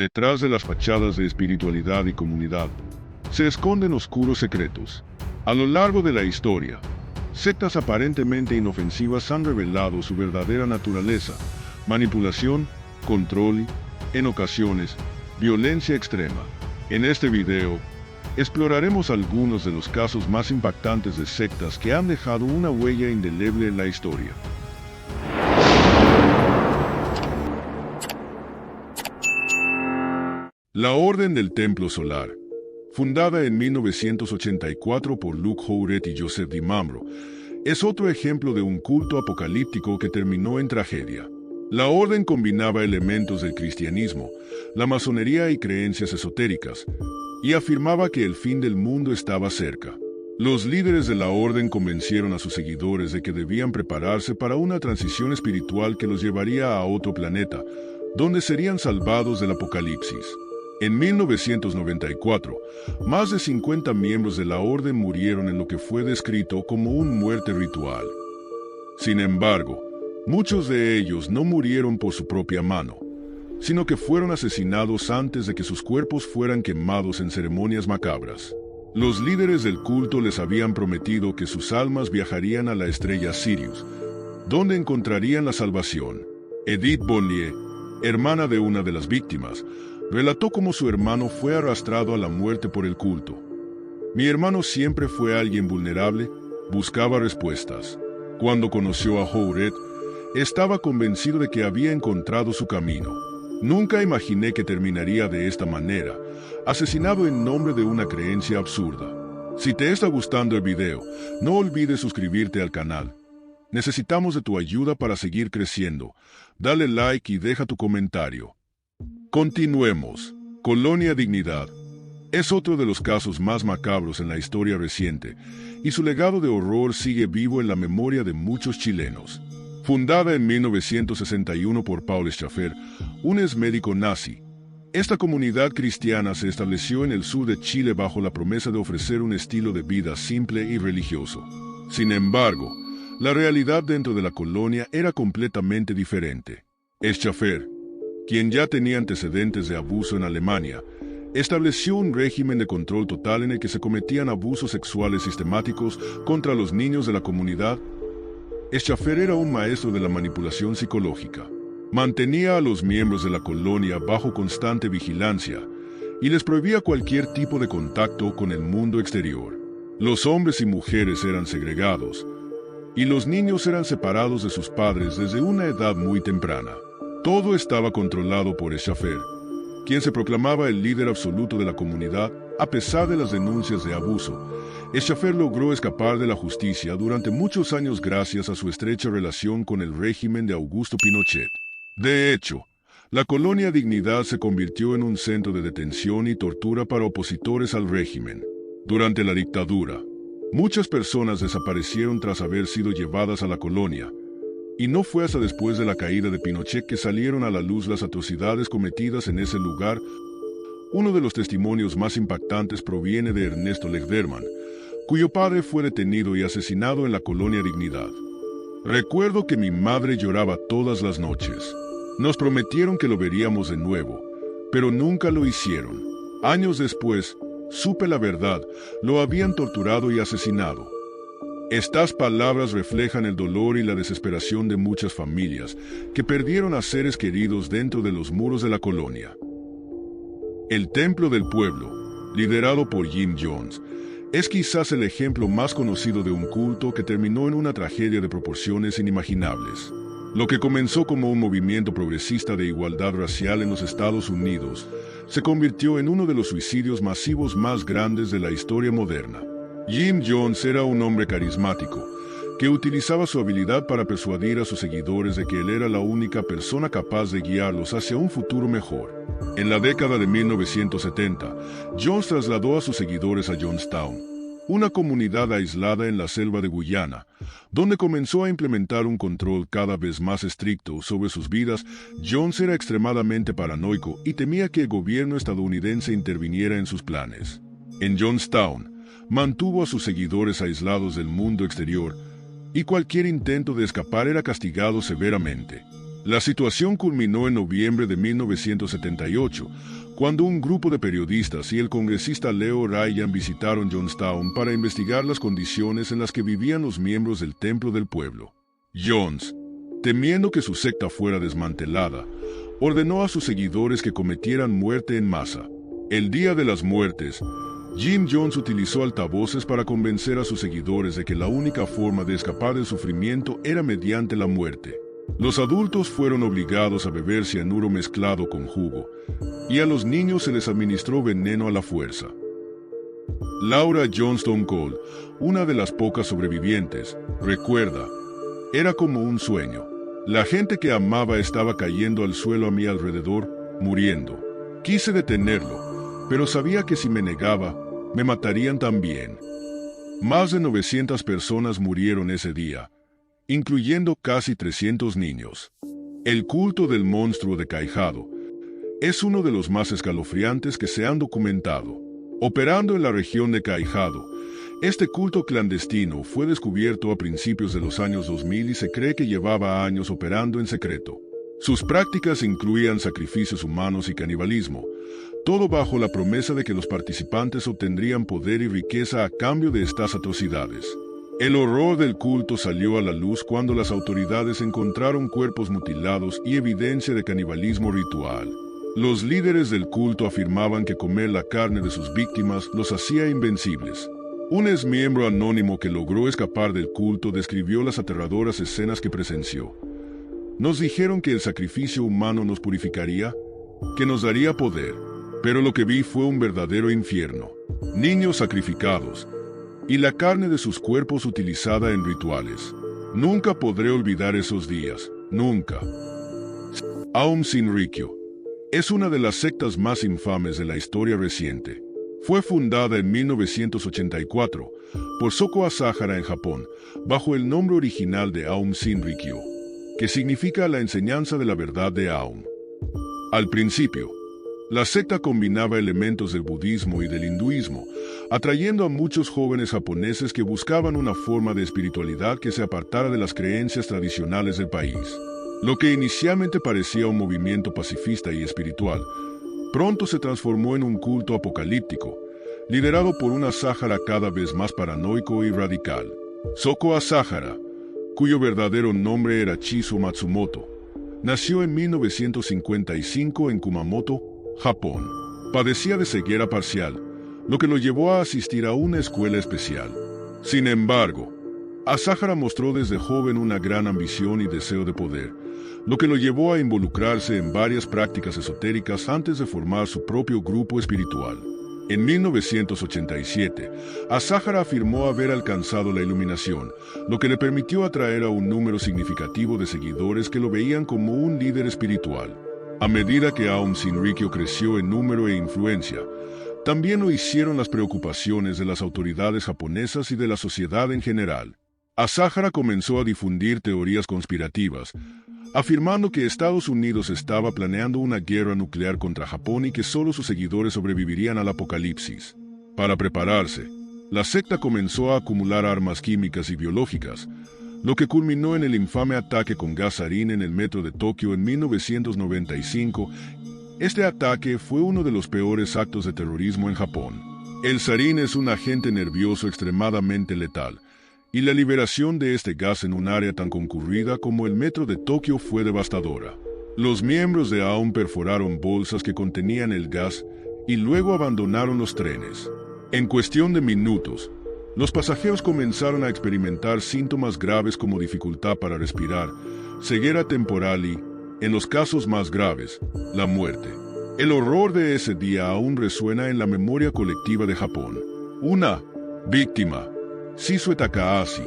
Detrás de las fachadas de espiritualidad y comunidad, se esconden oscuros secretos. A lo largo de la historia, sectas aparentemente inofensivas han revelado su verdadera naturaleza: manipulación, control y, en ocasiones, violencia extrema. En este video, exploraremos algunos de los casos más impactantes de sectas que han dejado una huella indeleble en la historia. La Orden del Templo Solar, fundada en 1984 por Luke Houret y Joseph DiMambro, es otro ejemplo de un culto apocalíptico que terminó en tragedia. La orden combinaba elementos del cristianismo, la masonería y creencias esotéricas, y afirmaba que el fin del mundo estaba cerca. Los líderes de la orden convencieron a sus seguidores de que debían prepararse para una transición espiritual que los llevaría a otro planeta, donde serían salvados del apocalipsis. En 1994, más de 50 miembros de la orden murieron en lo que fue descrito como una muerte ritual. Sin embargo, muchos de ellos no murieron por su propia mano, sino que fueron asesinados antes de que sus cuerpos fueran quemados en ceremonias macabras. Los líderes del culto les habían prometido que sus almas viajarían a la estrella Sirius, donde encontrarían la salvación. Edith Bonnier, hermana de una de las víctimas, relató cómo su hermano fue arrastrado a la muerte por el culto. Mi hermano siempre fue alguien vulnerable, buscaba respuestas. Cuando conoció a Houret, estaba convencido de que había encontrado su camino. Nunca imaginé que terminaría de esta manera, asesinado en nombre de una creencia absurda. Si te está gustando el video, no olvides suscribirte al canal. Necesitamos de tu ayuda para seguir creciendo. Dale like y deja tu comentario. Continuemos. Colonia Dignidad es otro de los casos más macabros en la historia reciente, y su legado de horror sigue vivo en la memoria de muchos chilenos. Fundada en 1961 por Paul Schaffer, un exmédico nazi, esta comunidad cristiana se estableció en el sur de Chile bajo la promesa de ofrecer un estilo de vida simple y religioso. Sin embargo, la realidad dentro de la colonia era completamente diferente. Schaffer, quien ya tenía antecedentes de abuso en Alemania, estableció un régimen de control total en el que se cometían abusos sexuales sistemáticos contra los niños de la comunidad. Schaffer era un maestro de la manipulación psicológica. Mantenía a los miembros de la colonia bajo constante vigilancia y les prohibía cualquier tipo de contacto con el mundo exterior. Los hombres y mujeres eran segregados, y los niños eran separados de sus padres desde una edad muy temprana. Todo estaba controlado por Schaffer, quien se proclamaba el líder absoluto de la comunidad a pesar de las denuncias de abuso. Schaffer logró escapar de la justicia durante muchos años gracias a su estrecha relación con el régimen de Augusto Pinochet. De hecho, la Colonia Dignidad se convirtió en un centro de detención y tortura para opositores al régimen. Durante la dictadura, muchas personas desaparecieron tras haber sido llevadas a la colonia, y no fue hasta después de la caída de Pinochet que salieron a la luz las atrocidades cometidas en ese lugar. Uno de los testimonios más impactantes proviene de Ernesto Lechderman, cuyo padre fue detenido y asesinado en la Colonia Dignidad. Recuerdo que mi madre lloraba todas las noches. Nos prometieron que lo veríamos de nuevo, pero nunca lo hicieron. Años después, supe la verdad: lo habían torturado y asesinado. Estas palabras reflejan el dolor y la desesperación de muchas familias que perdieron a seres queridos dentro de los muros de la colonia. El Templo del Pueblo, liderado por Jim Jones, es quizás el ejemplo más conocido de un culto que terminó en una tragedia de proporciones inimaginables. Lo que comenzó como un movimiento progresista de igualdad racial en los Estados Unidos se convirtió en uno de los suicidios masivos más grandes de la historia moderna. Jim Jones era un hombre carismático, que utilizaba su habilidad para persuadir a sus seguidores de que él era la única persona capaz de guiarlos hacia un futuro mejor. En la década de 1970, Jones trasladó a sus seguidores a Jonestown, una comunidad aislada en la selva de Guyana, donde comenzó a implementar un control cada vez más estricto sobre sus vidas. Jones era extremadamente paranoico y temía que el gobierno estadounidense interviniera en sus planes. En Jonestown, mantuvo a sus seguidores aislados del mundo exterior, y cualquier intento de escapar era castigado severamente. La situación culminó en noviembre de 1978, cuando un grupo de periodistas y el congresista Leo Ryan visitaron Jonestown para investigar las condiciones en las que vivían los miembros del Templo del Pueblo. Jones, temiendo que su secta fuera desmantelada, ordenó a sus seguidores que cometieran muerte en masa. El día de las muertes, Jim Jones utilizó altavoces para convencer a sus seguidores de que la única forma de escapar del sufrimiento era mediante la muerte. Los adultos fueron obligados a beber cianuro mezclado con jugo, y a los niños se les administró veneno a la fuerza. Laura Johnston Cole, una de las pocas sobrevivientes, recuerda: era como un sueño. La gente que amaba estaba cayendo al suelo a mi alrededor, muriendo. Quise detenerlo, pero sabía que si me negaba, me matarían también. Más de 900 personas murieron ese día, incluyendo casi 300 niños. El culto del monstruo de Kaijado es uno de los más escalofriantes que se han documentado. Operando en la región de Kaijado, este culto clandestino fue descubierto a principios de los años 2000 y se cree que llevaba años operando en secreto. Sus prácticas incluían sacrificios humanos y canibalismo, todo bajo la promesa de que los participantes obtendrían poder y riqueza a cambio de estas atrocidades. El horror del culto salió a la luz cuando las autoridades encontraron cuerpos mutilados y evidencia de canibalismo ritual. Los líderes del culto afirmaban que comer la carne de sus víctimas los hacía invencibles. Un exmiembro anónimo que logró escapar del culto describió las aterradoras escenas que presenció. Nos dijeron que el sacrificio humano nos purificaría, que nos daría poder, pero lo que vi fue un verdadero infierno. Niños sacrificados, y la carne de sus cuerpos utilizada en rituales. Nunca podré olvidar esos días, nunca. Aum Shinrikyo es una de las sectas más infames de la historia reciente. Fue fundada en 1984 por Shoko Asahara en Japón, bajo el nombre original de Aum Shinrikyo, que significa la enseñanza de la verdad de Aum. Al principio, la secta combinaba elementos del budismo y del hinduismo, atrayendo a muchos jóvenes japoneses que buscaban una forma de espiritualidad que se apartara de las creencias tradicionales del país. Lo que inicialmente parecía un movimiento pacifista y espiritual, pronto se transformó en un culto apocalíptico, liderado por un Asahara cada vez más paranoico y radical. Shoko Asahara, cuyo verdadero nombre era Chizo Matsumoto, nació en 1955 en Kumamoto, Japón. Padecía de ceguera parcial, lo que lo llevó a asistir a una escuela especial. Sin embargo, Asahara mostró desde joven una gran ambición y deseo de poder, lo que lo llevó a involucrarse en varias prácticas esotéricas antes de formar su propio grupo espiritual. En 1987, Asahara afirmó haber alcanzado la iluminación, lo que le permitió atraer a un número significativo de seguidores que lo veían como un líder espiritual. A medida que Aum Shinrikyo creció en número e influencia, también lo hicieron las preocupaciones de las autoridades japonesas y de la sociedad en general. Asahara comenzó a difundir teorías conspirativas, afirmando que Estados Unidos estaba planeando una guerra nuclear contra Japón y que solo sus seguidores sobrevivirían al apocalipsis. Para prepararse, la secta comenzó a acumular armas químicas y biológicas, lo que culminó en el infame ataque con gas sarín en el metro de Tokio en 1995. Este ataque fue uno de los peores actos de terrorismo en Japón. El sarín es un agente nervioso extremadamente letal, y la liberación de este gas en un área tan concurrida como el metro de Tokio fue devastadora. Los miembros de Aum perforaron bolsas que contenían el gas y luego abandonaron los trenes. En cuestión de minutos, los pasajeros comenzaron a experimentar síntomas graves como dificultad para respirar, ceguera temporal y, en los casos más graves, la muerte. El horror de ese día aún resuena en la memoria colectiva de Japón. Una víctima, Shizue Takahashi,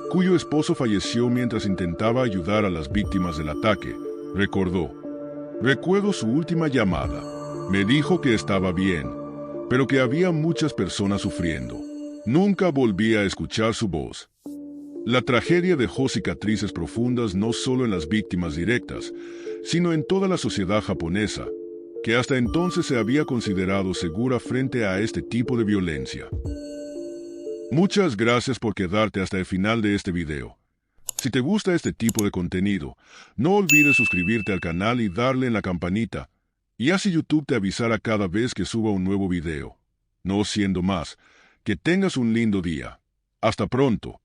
cuyo esposo falleció mientras intentaba ayudar a las víctimas del ataque, recordó: "Recuerdo su última llamada. Me dijo que estaba bien, pero que había muchas personas sufriendo. Nunca volví a escuchar su voz". La tragedia dejó cicatrices profundas no solo en las víctimas directas, sino en toda la sociedad japonesa, que hasta entonces se había considerado segura frente a este tipo de violencia. Muchas gracias por quedarte hasta el final de este video. Si te gusta este tipo de contenido, no olvides suscribirte al canal y darle en la campanita, y así YouTube te avisará cada vez que suba un nuevo video. No siendo más, que tengas un lindo día. Hasta pronto.